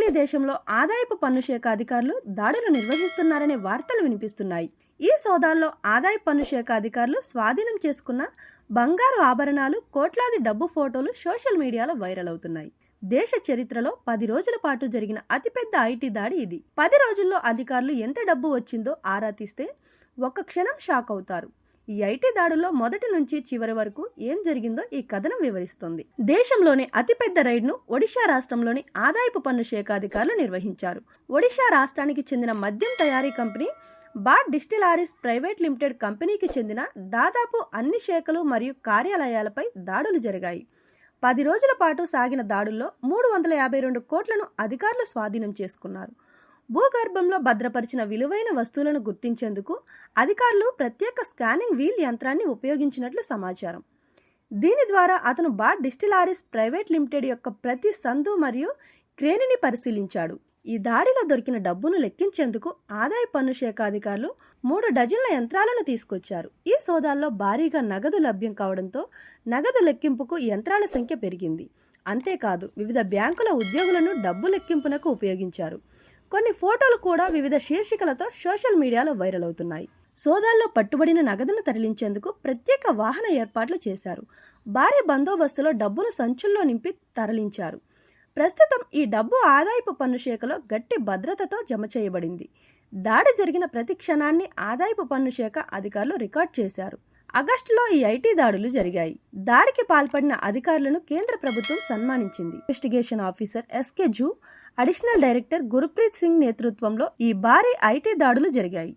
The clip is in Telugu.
ఇటలీ దేశంలో ఆదాయపు పన్ను శాఖ అధికారులు దాడులు నిర్వహిస్తున్నారనే వార్తలు వినిపిస్తున్నాయి. ఈ సోదాల్లో ఆదాయపు పన్ను శాఖ అధికారులు స్వాధీనం చేసుకున్న బంగారు ఆభరణాలు, కోట్లాది డబ్బు ఫోటోలు సోషల్ మీడియాలో వైరల్ అవుతున్నాయి. దేశ చరిత్రలో 10 రోజుల పాటు జరిగిన అతిపెద్ద ఐటీ దాడి ఇది. 10 రోజుల్లో అధికారులు ఎంత డబ్బు వచ్చిందో ఆరా తీస్తే ఒక్క క్షణం షాక్ అవుతారు. ఈ ఐటీ దాడుల్లో మొదటి నుంచి చివరి వరకు ఏం జరిగిందో ఈ కథనం వివరిస్తుంది. దేశంలోని అతిపెద్ద రైడ్ను ఒడిషా రాష్ట్రంలోని ఆదాయపు పన్ను శాఖ అధికారులు నిర్వహించారు. ఒడిషా రాష్ట్రానికి చెందిన మద్యం తయారీ company bar distilleries private limited కంపెనీకి చెందిన దాదాపు అన్ని శాఖలు మరియు కార్యాలయాలపై దాడులు జరిగాయి. 10 రోజుల పాటు సాగిన దాడుల్లో 352 కోట్లను అధికారులు స్వాధీనం చేసుకున్నారు. భూగర్భంలో భద్రపరిచిన విలువైన వస్తువులను గుర్తించేందుకు అధికారులు ప్రత్యేక స్కానింగ్ వీల్ యంత్రాన్ని ఉపయోగించినట్లు సమాచారం. దీని ద్వారా అతను బార్ డిస్టిలరీస్ ప్రైవేట్ లిమిటెడ్ యొక్క ప్రతి సందు మరియు క్రేనిని పరిశీలించాడు. ఈ దాడిలో దొరికిన డబ్బును లెక్కించేందుకు ఆదాయ పన్ను శాఖ అధికారులు 3 డజన్ల యంత్రాలను తీసుకొచ్చారు. ఈ సోదాల్లో భారీగా నగదు లభ్యం కావడంతో నగదు లెక్కింపుకు యంత్రాల సంఖ్య పెరిగింది. అంతేకాదు, వివిధ బ్యాంకుల ఉద్యోగులను డబ్బు లెక్కింపునకు ఉపయోగించారు. కొన్ని ఫోటోలు కూడా వివిధ శీర్షికలతో సోషల్ మీడియాలో వైరల్ అవుతున్నాయి. సోదాల్లో పట్టుబడిన నగదును తరలించేందుకు ప్రత్యేక వాహన ఏర్పాట్లు చేశారు. భారీ బందోబస్తులో డబ్బును సంచుల్లో నింపి తరలించారు. ప్రస్తుతం ఈ డబ్బు ఆదాయపు పన్ను శాఖలో గట్టి భద్రతతో జమ చేయబడింది. దాడి జరిగిన ప్రతి క్షణాన్ని ఆదాయపు పన్ను శాఖ అధికారులు రికార్డ్ చేశారు. ఆగస్టులో ఈ ఐటీ దాడులు జరిగాయి. దాడికి పాల్పడిన అధికారులను కేంద్ర ప్రభుత్వం సన్మానించింది. ఇన్వెస్టిగేషన్ ఆఫీసర్ ఎస్కే జూ, అడిషనల్ డైరెక్టర్ గుర్ప్రీత్ సింగ్ నేతృత్వంలో ఈ భారీ ఐటీ దాడులు జరిగాయి.